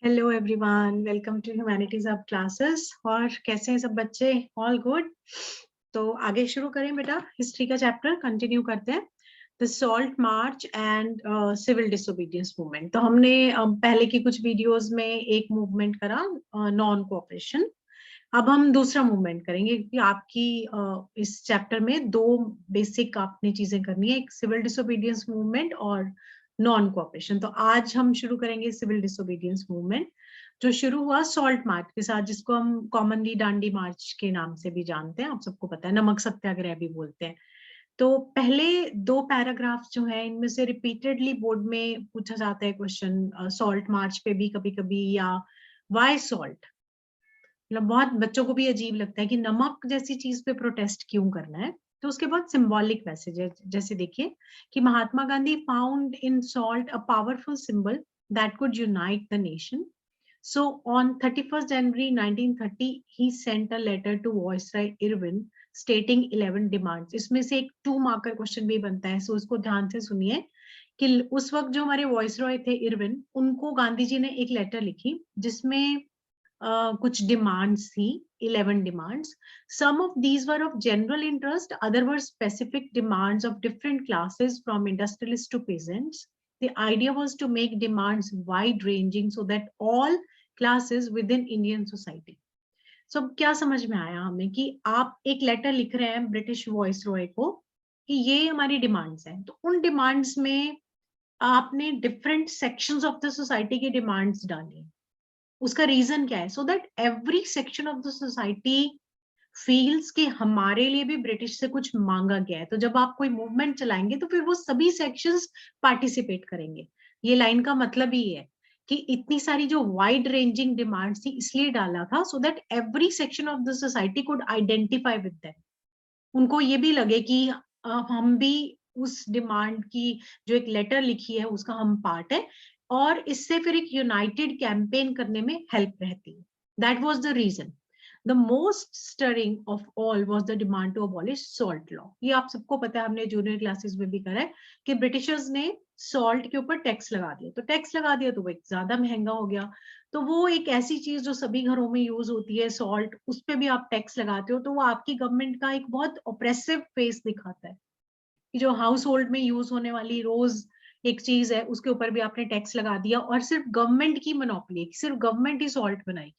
Hello everyone, welcome to humanities hub classes. और कैसे हैं सब बच्चे? All good. तो आगे शुरू करें बेटा, हिस्ट्री का चैप्टर कंटिन्यू करते हैं। The salt march and civil disobedience movement. तो हमने पहले की कुछ वीडियोस में एक मूवमेंट करा, नॉन कोऑपरेशन। अब हम दूसरा मूवमेंट करेंगे क्योंकि आपकी इस चैप्टर में दो बेसिक आपने चीजें करनी है, एक सिविल डिसोबीडियंस मूवमेंट और नॉन कोऑपरेशन। तो आज हम शुरू करेंगे सिविल डिसोबीडियंस मूवमेंट, जो शुरू हुआ सॉल्ट मार्च के साथ, जिसको हम कॉमनली डांडी मार्च के नाम से भी जानते हैं। आप सबको पता है, नमक सत्याग्रह भी बोलते हैं। तो पहले दो पैराग्राफ जो है, इनमें से रिपीटेडली बोर्ड में पूछा जाता है क्वेश्चन, सॉल्ट मार्च पे भी कभी कभी, या वाई सॉल्ट। मतलब बहुत बच्चों को भी अजीब लगता है कि नमक जैसी चीज पे प्रोटेस्ट क्यों करना है। तो उसके बाद सिंबॉलिक मैसेज है, जैसे देखिए कि Mahatma Gandhi found in salt a powerful symbol that could unite the nation. So on 31st January 1930, he sent a letter to Viceroy Irwin stating 11 demands. इसमें से एक 2 मार्कर क्वेश्चन भी बनता है, सो इसको ध्यान से सुनिए कि उस वक्त जो हमारे वॉइसरॉय थे इरविन, उनको गांधी जी ने एक लेटर लिखी जिसमें कुछ डिमांड्स थी, 11 demands. Some of these were of general interest, other were specific demands of different classes from industrialists to peasants. The idea was to make demands wide ranging so that all classes within Indian society. So क्या समझ में आया हमें कि आप एक letter लिख रहे हैं ब्रिटिश वॉइसरॉय को कि ये हमारी डिमांड्स हैं, तो उन डिमांड्स में आपने different sections of the society की डिमांड्स डाली। उसका रीजन क्या है? So that every section of the society feels कि हमारे लिए भी ब्रिटिश से कुछ मांगा गया है। तो जब आप कोई मूवमेंट चलाएंगे तो फिर वो सभी सेक्शंस पार्टिसिपेट करेंगे। ये लाइन का मतलब ही है कि इतनी सारी जो वाइड रेंजिंग डिमांड्स थी इसलिए डाला था, so that every section of the society could identify with that. उनको ये भी लगे कि हम भी उस डिमांड की जो एक लेटर लिखी है उसका हम पार्ट है, और इससे फिर एक यूनाइटेड कैंपेन करने में हेल्प रहती है। That was the reason. The most stirring of all was the demand to abolish salt law. ये आप सबको पता है, हमने जूनियर क्लासेस में भी करा है कि ब्रिटिशर्स ने सॉल्ट के ऊपर टैक्स लगा दिया। तो टैक्स लगा दिया तो वो एक ज्यादा महंगा हो गया। तो वो एक ऐसी चीज जो सभी घरों में यूज होती है, सॉल्ट, उस पे भी आप टैक्स लगाते हो, तो वो आपकी गवर्नमेंट का एक बहुत ऑप्रेसिव फेस दिखाता है कि जो हाउस होल्ड में यूज होने वाली रोज एक चीज है उसके ऊपर भी आपने टैक्स लगा दिया, और सिर्फ गवर्नमेंट की मोनोपोली, सिर्फ गवर्नमेंट ही सॉल्ट बनाएगी।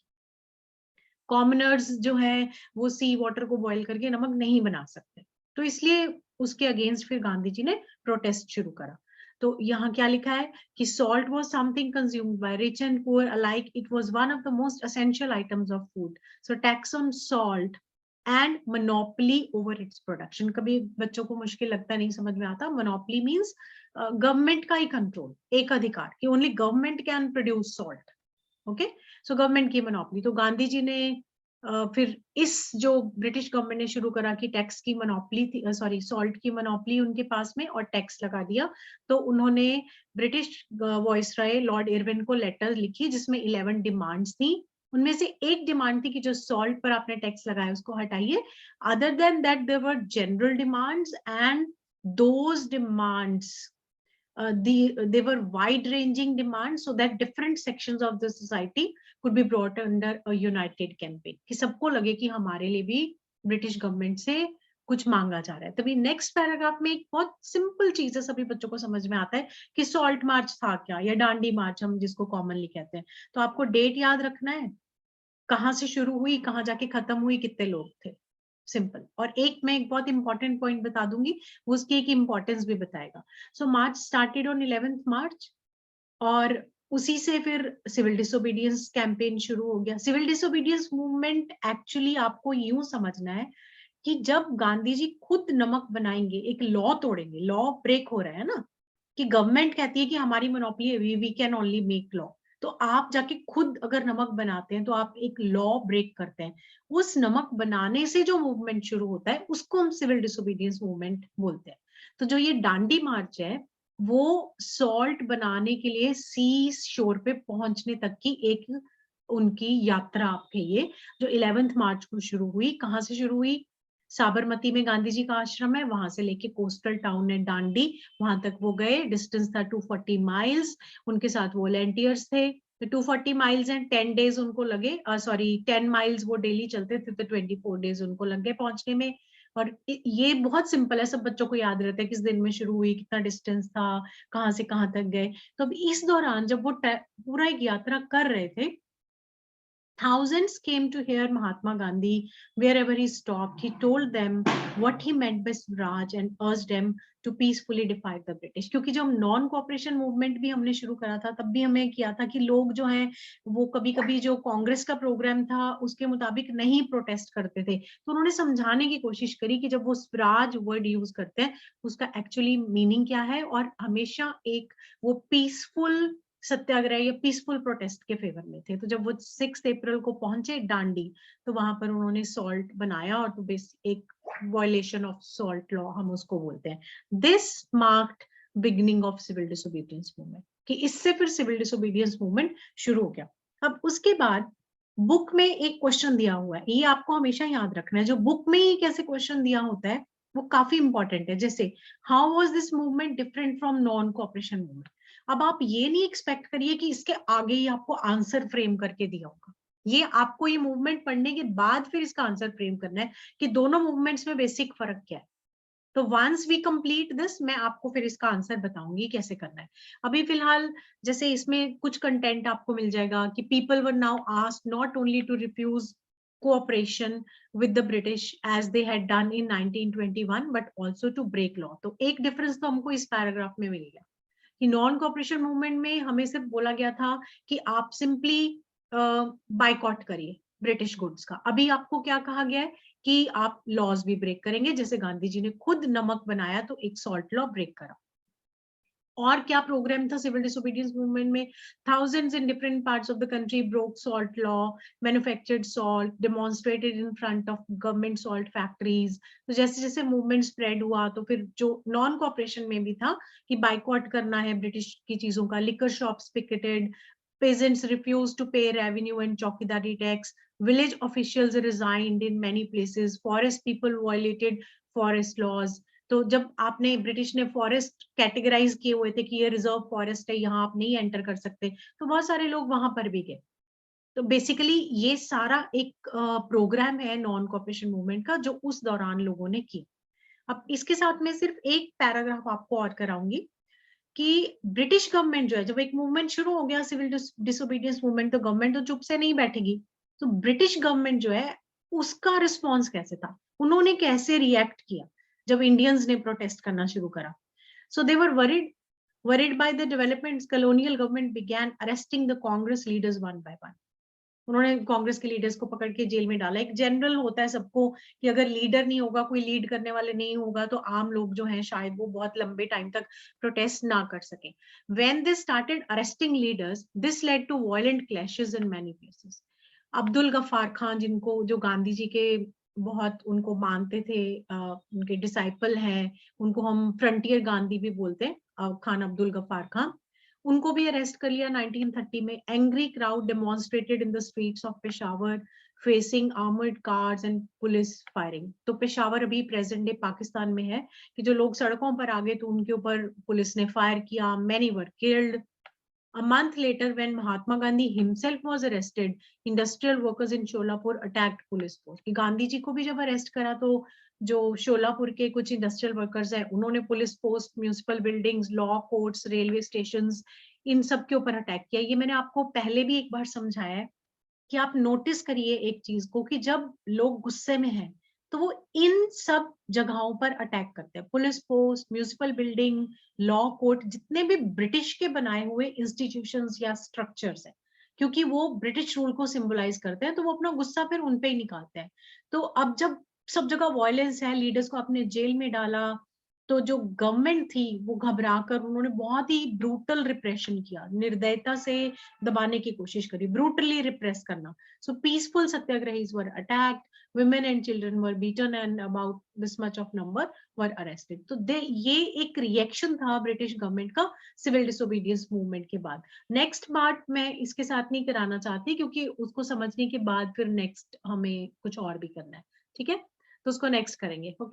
कॉमनर्स जो है वो सी वाटर को बॉईल करके नमक नहीं बना सकते। तो इसलिए उसके अगेंस्ट फिर गांधी जी ने प्रोटेस्ट शुरू करा। तो यहाँ क्या लिखा है कि salt was something consumed by rich and poor alike, it was one of the most essential items of food, so tax on salt and monopoly over its production. कभी बच्चों को मुश्किल लगता, नहीं समझ में आता। मोनोपोली मींस गवर्नमेंट का ही कंट्रोल, एक अधिकार कि only government can produce salt. Okay, so government की मोनोपोली। तो गांधी जी ने फिर इस जो ब्रिटिश गवर्नमेंट ने शुरू करा कि टैक्स की मोनोपोली थी, सॉरी सॉल्ट की मोनोपोली उनके पास में, और टैक्स लगा दिया। तो उन्होंने ब्रिटिश वॉइसरॉय लॉर्ड इरविन को लेटर लिखी जिसमें 11 डिमांड्स थी। उनमें से एक डिमांड थी कि जो सॉल्ट पर आपने टैक्स लगाया उसको हटाइए। Other than that there were general demands, and those demands they were wide ranging demands so that different sections of the society could be brought under a united campaign, कि सबको लगे कि हमारे लिए भी ब्रिटिश गवर्नमेंट से कुछ मांगा जा रहा है। तभी नेक्स्ट पैराग्राफ में एक बहुत सिंपल चीज है, सभी बच्चों को समझ में आता है कि सॉल्ट मार्च था क्या, या डांडी मार्च हम जिसको कॉमनली कहते हैं। तो आपको डेट याद रखना है, कहाँ से शुरू हुई, कहाँ जाके खत्म हुई, कितने लोग थे, सिंपल। और एक मैं एक बहुत इंपॉर्टेंट पॉइंट बता दूंगी, वो उसकी एक इंपॉर्टेंस भी बताएगा। सो मार्च स्टार्टेड ऑन 11th मार्च, और उसी से फिर सिविल डिसोबीडियंस कैंपेन शुरू हो गया। सिविल डिसोबीडियंस मूवमेंट एक्चुअली आपको यूं समझना है कि जब गांधी जी खुद नमक बनाएंगे, एक लॉ तोड़ेंगे, लॉ ब्रेक हो रहा है ना, कि गवर्नमेंट कहती है कि हमारी मोनोपोली है, we can only make law. तो आप जाके खुद अगर नमक बनाते हैं तो आप एक लॉ ब्रेक करते हैं। उस नमक बनाने से जो मूवमेंट शुरू होता है उसको हम सिविल डिसोबीडियंस मूवमेंट बोलते हैं। तो जो ये डांडी मार्च है वो सॉल्ट बनाने के लिए सी शोर पे पहुंचने तक की एक उनकी यात्रा है, ये जो 11th मार्च को शुरू हुई। कहाँ से शुरू हुई? साबरमती में गांधी जी का आश्रम है, वहां से लेके कोस्टल टाउन है डांडी, वहां तक वो गए। डिस्टेंस था 240 माइल्स। उनके साथ वॉलेंटियर्स थे, 240 माइल्स एंड 10 डेज उनको लगे, सॉरी 10 माइल्स वो डेली चलते थे तो 24 डेज उनको लग गए पहुंचने में। और ये बहुत सिंपल है, सब बच्चों को याद रहता है किस दिन में शुरू हुई, कितना डिस्टेंस था, कहाँ से कहाँ तक गए। तो अब इस दौरान जब वो पूरा एक यात्रा कर रहे थे, thousands came to hear Mahatma Gandhi wherever he stopped. He told them what he meant by Swaraj and urged them to peacefully defy the British. क्योंकि जब नॉन कोऑपरेशन मूवमेंट भी हमने शुरू करा था तब भी हमें किया था कि लोग जो हैं वो कभी कभी जो कांग्रेस का प्रोग्राम था उसके मुताबिक नहीं प्रोटेस्ट करते थे, तो उन्होंने समझाने की कोशिश करी कि जब वो स्वराज वर्ड यूज करते हैं उसका एक्चुअली मीनिंग क्या है, और हमेशा एक वो पीसफुल सत्याग्रह या पीसफुल प्रोटेस्ट के फेवर में थे। तो जब वो 6 अप्रैल को पहुंचे डांडी, तो वहां पर उन्होंने सॉल्ट बनाया, और तो एक वायलेशन ऑफ सॉल्ट लॉ हम उसको बोलते हैं। This marked beginning of civil disobedience movement, कि इससे फिर सिविल डिसोबीडियंस मूवमेंट शुरू हो गया। अब उसके बाद बुक में एक क्वेश्चन दिया हुआ है, ये आपको हमेशा याद रखना है, जो बुक में ही कैसे क्वेश्चन दिया होता है वो काफी इंपॉर्टेंट है। जैसे how was this movement different from non cooperation movement. अब आप ये नहीं एक्सपेक्ट करिए कि इसके आगे ही आपको आंसर फ्रेम करके दिया होगा, ये आपको ये मूवमेंट पढ़ने के बाद फिर इसका आंसर फ्रेम करना है कि दोनों मूवमेंट्स में बेसिक फर्क क्या है। तो वंस वी कंप्लीट दिस मैं आपको फिर इसका आंसर बताऊंगी कैसे करना है। अभी फिलहाल जैसे इसमें कुछ कंटेंट आपको मिल जाएगा कि people were now asked not only to refuse cooperation with the British as they had done in 1921 but also to break law। तो एक डिफरेंस तो हमको इस पैराग्राफ में मिल गया कि नॉन कॉपरेशन मूवमेंट में हमें सिर्फ बोला गया था कि आप सिंपली बाइकआउट करिए ब्रिटिश गुड्स का। अभी आपको क्या कहा गया है कि आप लॉज भी ब्रेक करेंगे, जैसे गांधी जी ने खुद नमक बनाया तो एक सॉल्ट लॉ ब्रेक करा। और क्या प्रोग्राम था सिविल डिसोबीडियंस मूवमेंट में? thousands in different parts of the country broke salt law, manufactured salt, demonstrated in front of government salt factories। तो जैसे जैसे मूवमेंट स्प्रेड हुआ तो फिर जो नॉन कॉपरेशन में भी था कि बाइकआउट करना है ब्रिटिश की चीजों का, liquor shops picketed, peasants refused to pay revenue and chowkidari tax, village officials resigned in many places, forest people violated forest laws। तो जब आपने ब्रिटिश ने फॉरेस्ट कैटेगराइज किए हुए थे कि ये रिजर्व फॉरेस्ट है, यहाँ आप नहीं एंटर कर सकते, तो बहुत सारे लोग वहां पर भी गए। तो बेसिकली ये सारा एक प्रोग्राम है नॉन कॉपरेशन मूवमेंट का जो उस दौरान लोगों ने की। अब इसके साथ में सिर्फ एक पैराग्राफ आपको और कराऊंगी कि ब्रिटिश गवर्नमेंट जो है, जब एक मूवमेंट शुरू हो गया सिविल डिसोबीडियंस मूवमेंट, तो गवर्नमेंट तो चुप से नहीं बैठेगी। तो ब्रिटिश गवर्नमेंट जो है उसका रिस्पॉन्स कैसे था, उन्होंने कैसे रिएक्ट किया जब इंडियंस ने प्रोटेस्ट करना शुरू करा। सो दे वर worried by the developments, colonial government began arresting the Congress leaders one by one। उन्होंने कांग्रेस के लीडर्स को पकड़ के जेल में डाला। एक जनरल होता है सबको कि अगर लीडर नहीं होगा, कोई लीड करने वाले नहीं होगा, तो आम लोग जो हैं शायद वो बहुत लंबे टाइम तक प्रोटेस्ट ना कर सके। When they started arresting leaders, this led to violent clashes in many places। Abdul Gaffar Khan, जिनको जो गांधी जी के बहुत उनको मानते थे, उनके डिसाइपल हैं, उनको हम फ्रंटियर गांधी भी बोलते हैं, खान अब्दुल गफ्फार खान, उनको भी अरेस्ट कर लिया 1930 में। Angry crowd demonstrated in the streets of Peshawar facing armoured cars and police firing. तो पेशावर अभी प्रेजेंट डे पाकिस्तान में है कि जो लोग सड़कों पर आ गए तो उनके ऊपर पुलिस ने फायर किया, many were killed. A month later, when Mahatma Gandhi himself was arrested, industrial workers in Sholapur attacked police force। कि गांधी जी को भी जब अरेस्ट करा तो जो शोलापुर के कुछ इंडस्ट्रियल वर्कर्स हैं उन्होंने police post, municipal buildings, law courts, railway stations, इन सब के ऊपर अटैक किया। ये मैंने आपको पहले भी एक बार समझाया है कि आप नोटिस करिए एक चीज को कि जब लोग गुस्से में हैं तो वो इन सब जगहों पर अटैक करते हैं, police post, municipal building, law court, जितने भी ब्रिटिश के बनाए हुए इंस्टीट्यूशंस या स्ट्रक्चर्स हैं, क्योंकि वो ब्रिटिश रूल को सिंबलाइज करते हैं तो वो अपना गुस्सा फिर उन पे ही निकालते हैं। तो अब जब सब जगह वायलेंस है, लीडर्स को अपने जेल में डाला, तो जो गवर्नमेंट थी वो घबराकर उन्होंने बहुत ही ब्रूटल रिप्रेशन किया, निर्दयता से दबाने की कोशिश करी, ब्रूटली रिप्रेस करना। So peaceful satyagrahis were attacked, women and children were beaten and about this much of number were arrested। तो ये एक रिएक्शन था ब्रिटिश गवर्नमेंट का सिविल डिसोबीडियंस मूवमेंट के बाद। नेक्स्ट पार्ट मैं इसके साथ नहीं कराना चाहती क्योंकि उसको समझने के बाद फिर नेक्स्ट हमें कुछ और भी करना है, ठीक है, तो उसको नेक्स्ट करेंगे। ओके।